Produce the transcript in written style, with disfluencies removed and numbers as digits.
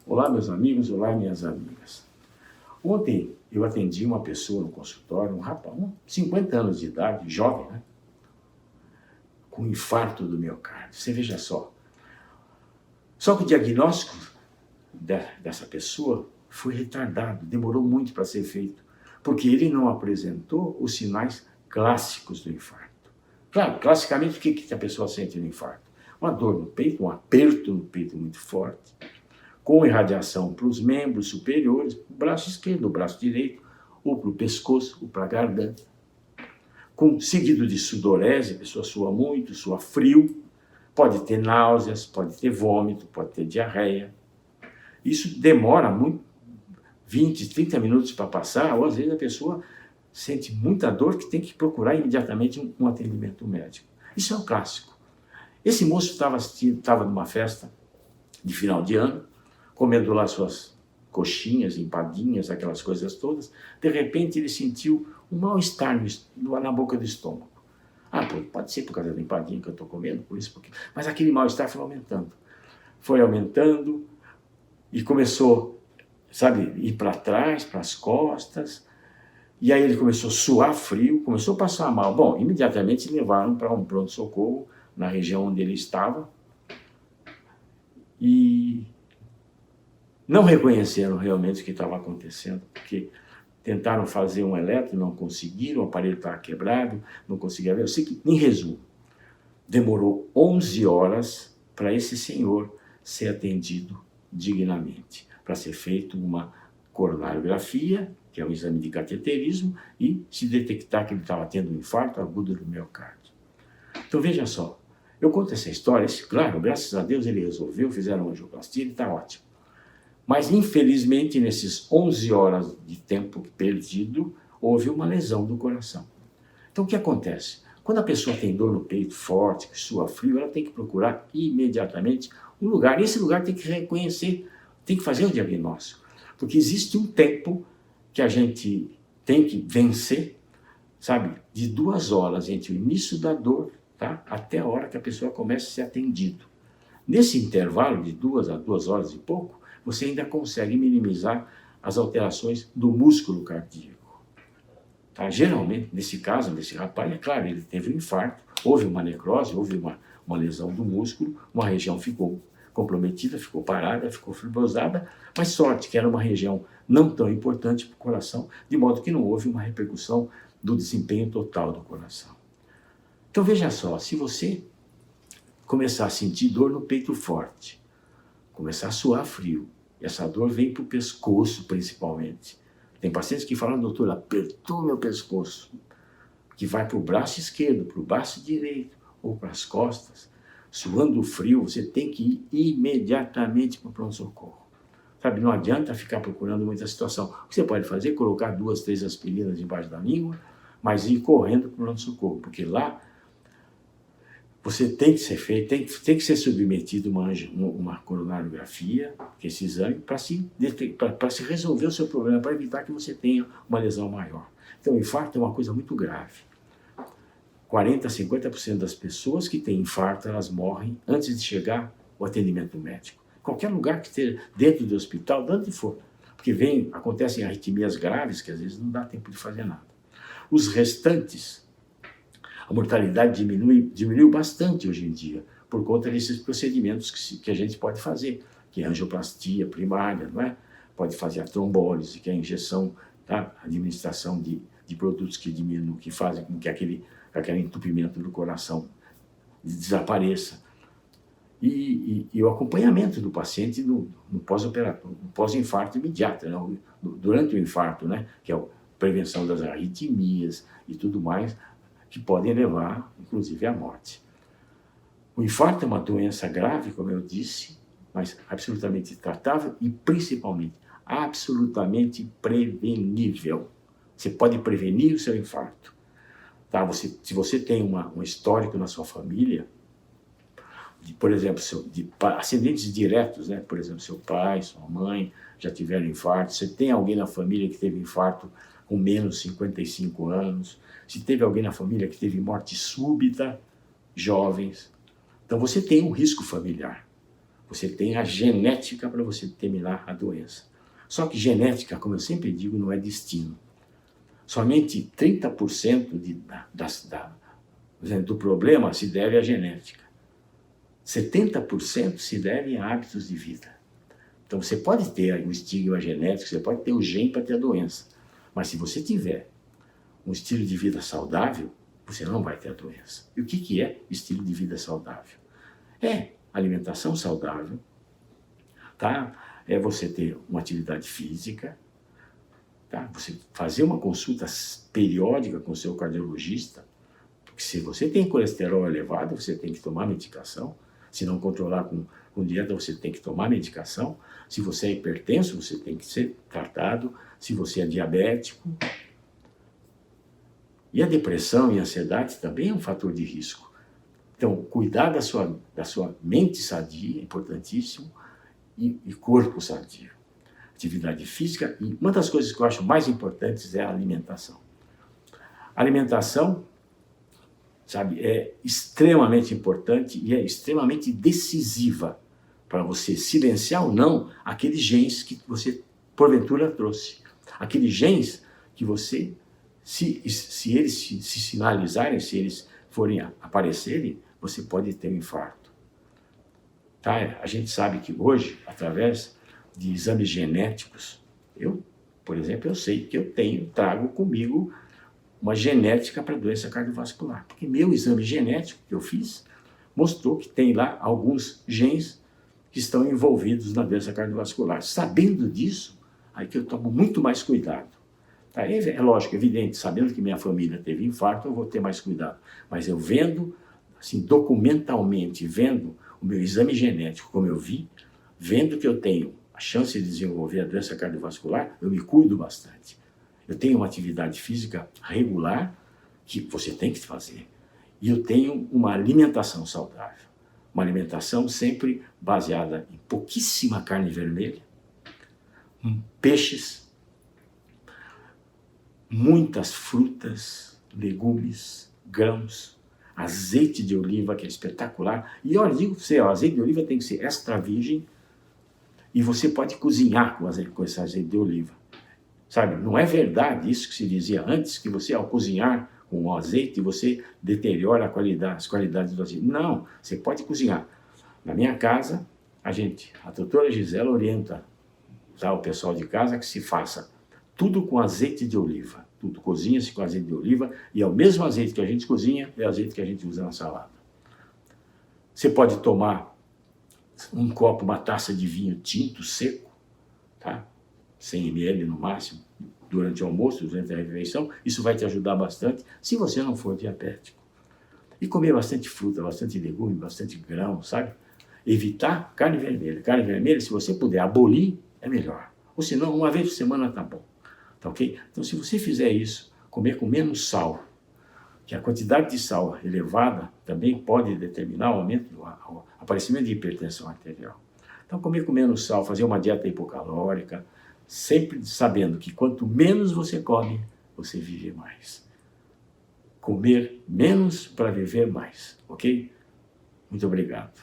Olá, meus amigos, olá, minhas amigas. Ontem eu atendi uma pessoa no consultório, um rapaz, 50 anos de idade, jovem, né? Com infarto do miocárdio. Você veja só. Só que o diagnóstico dessa pessoa foi retardado, demorou muito para ser feito, porque ele não apresentou os sinais clássicos do infarto. Claro, classicamente, o que a pessoa sente no infarto? Uma dor no peito, um aperto no peito muito forte, com irradiação para os membros superiores, o braço esquerdo, o braço direito, ou para o pescoço, ou para a garganta. Seguido de sudorese, a pessoa sua muito, sua frio, pode ter náuseas, pode ter vômito, pode ter diarreia. Isso demora muito, 20, 30 minutos para passar, ou às vezes a pessoa sente muita dor que tem que procurar imediatamente um atendimento médico. Isso é um clássico. Esse moço estava numa festa de final de ano, comendo lá suas coxinhas, empadinhas, aquelas coisas todas. De repente ele sentiu um mal-estar na boca do estômago. Pode ser por causa da empadinha que eu estou comendo, por isso, mas aquele mal-estar foi aumentando. Foi aumentando e começou, ir para trás, para as costas. E aí ele começou a suar frio, começou a passar mal. Bom, imediatamente levaram para um pronto-socorro na região onde ele estava. E não reconheceram realmente o que estava acontecendo, porque tentaram fazer um eletro, não conseguiram, o aparelho estava quebrado, não conseguiam ver. Eu sei que, em resumo, demorou 11 horas para esse senhor ser atendido dignamente, para ser feito uma coronariografia, que é um exame de cateterismo, e se detectar que ele estava tendo um infarto agudo do miocárdio. Então veja só, eu conto essa história, claro, graças a Deus ele resolveu, fizeram uma angioplastia, ele está ótimo. Mas, infelizmente, nesses 11 horas de tempo perdido, houve uma lesão do coração. Então, o que acontece? Quando a pessoa tem dor no peito forte, que sua frio, ela tem que procurar imediatamente um lugar. E esse lugar tem que reconhecer, tem que fazer o diagnóstico. Porque existe um tempo que a gente tem que vencer, de 2 horas entre o início da dor, até a hora que a pessoa começa a ser atendida. Nesse intervalo de 2 a 2 horas e pouco, você ainda consegue minimizar as alterações do músculo cardíaco. Geralmente, nesse caso, desse rapaz, é claro, ele teve um infarto, houve uma necrose, houve uma lesão do músculo, uma região ficou comprometida, ficou parada, ficou fibrosada, mas sorte que era uma região não tão importante para o coração, de modo que não houve uma repercussão do desempenho total do coração. Então veja só, se você começar a sentir dor no peito forte, começar a suar frio, e essa dor vem para o pescoço principalmente. Tem pacientes que falam, doutor, apertou meu pescoço, que vai para o braço esquerdo, para o braço direito, ou para as costas, suando frio, você tem que ir imediatamente para o pronto-socorro. Não adianta ficar procurando muita situação. O que você pode fazer é colocar 2, 3 aspirinas embaixo da língua, mas ir correndo para o pronto-socorro, porque lá você tem que ser feito, tem que ser submetido a uma coronariografia, que é esse exame, para se resolver o seu problema, para evitar que você tenha uma lesão maior. Então, o infarto é uma coisa muito grave. 40% a 50% das pessoas que têm infarto, elas morrem antes de chegar ao atendimento médico. Qualquer lugar que esteja dentro do hospital, de onde for, porque acontecem arritmias graves que às vezes não dá tempo de fazer nada. Os restantes, a mortalidade diminuiu bastante hoje em dia, por conta desses procedimentos que a gente pode fazer, que é a angioplastia primária, não é? Pode fazer a trombólise, que é a injeção, a administração de produtos que diminuem, que fazem com que aquele entupimento do coração desapareça. E o acompanhamento do paciente no pós-operatório, no pós-infarto imediato, né? Durante o infarto, né? Que é a prevenção das arritmias e tudo mais, que podem levar, inclusive, à morte. O infarto é uma doença grave, como eu disse, mas absolutamente tratável e, principalmente, absolutamente prevenível. Você pode prevenir o seu infarto. Se você tem um histórico na sua família, por exemplo, de ascendentes diretos, né? Por exemplo, seu pai, sua mãe já tiveram infarto, você tem alguém na família que teve infarto com menos de 55 anos, se teve alguém na família que teve morte súbita, jovens. Então você tem um risco familiar. Você tem a genética para você terminar a doença. Só que genética, como eu sempre digo, não é destino. Somente 30% do problema se deve à genética. 70% se deve a hábitos de vida. Então você pode ter um estigma genético, você pode ter o gene para ter a doença. Mas se você tiver um estilo de vida saudável, você não vai ter a doença. E o que é estilo de vida saudável? É alimentação saudável, tá? É você ter uma atividade física, tá? Você fazer uma consulta periódica com o seu cardiologista, porque se você tem colesterol elevado, você tem que tomar medicação. Se não controlar com dieta, você tem que tomar medicação. Se você é hipertenso, você tem que ser tratado. Se você é diabético. E a depressão e a ansiedade também é um fator de risco. Então, cuidar da sua mente sadia é importantíssimo e corpo sadio. Atividade física, e uma das coisas que eu acho mais importantes é a alimentação. A alimentação, sabe, é extremamente importante e é extremamente decisiva para você silenciar ou não aqueles genes que você, porventura, trouxe. Aqueles genes que você, se eles se sinalizarem, se eles forem aparecerem, você pode ter um infarto. Tá? A gente sabe que hoje, através de exames genéticos, por exemplo, eu sei que eu trago comigo uma genética para doença cardiovascular. Porque meu exame genético que eu fiz mostrou que tem lá alguns genes que estão envolvidos na doença cardiovascular. Sabendo disso, aí que eu tomo muito mais cuidado. Tá? É lógico, evidente, sabendo que minha família teve infarto, eu vou ter mais cuidado. Mas eu vendo, assim, documentalmente, vendo o meu exame genético, como eu vi, vendo que eu tenho a chance de desenvolver a doença cardiovascular, eu me cuido bastante. Eu tenho uma atividade física regular, que você tem que fazer, e eu tenho uma alimentação saudável. Uma alimentação sempre baseada em pouquíssima carne vermelha, peixes, muitas frutas, legumes, grãos, azeite de oliva, que é espetacular. E eu digo para você, o azeite de oliva tem que ser extra virgem, e você pode cozinhar com esse azeite de oliva. Sabe, não é verdade isso que se dizia antes, que você, ao cozinhar com o azeite, você deteriora as qualidades do azeite. Não, você pode cozinhar. Na minha casa, a doutora Gisela orienta o pessoal de casa que se faça tudo com azeite de oliva. Tudo cozinha-se com azeite de oliva, e é o mesmo azeite que a gente cozinha, é o azeite que a gente usa na salada. Você pode tomar um copo, uma taça de vinho tinto, seco, tá? 100 ml no máximo, durante o almoço, durante a refeição. Isso vai te ajudar bastante, se você não for diabético. E comer bastante fruta, bastante legume, bastante grão, sabe? Evitar carne vermelha. Carne vermelha, se você puder abolir, é melhor. Ou se não, uma vez por semana tá bom. Tá ok? Então, se você fizer isso, comer com menos sal, que a quantidade de sal elevada também pode determinar o aumento, o aparecimento de hipertensão arterial. Então, comer com menos sal, fazer uma dieta hipocalórica, sempre sabendo que quanto menos você come, você vive mais. Comer menos para viver mais, ok? Muito obrigado.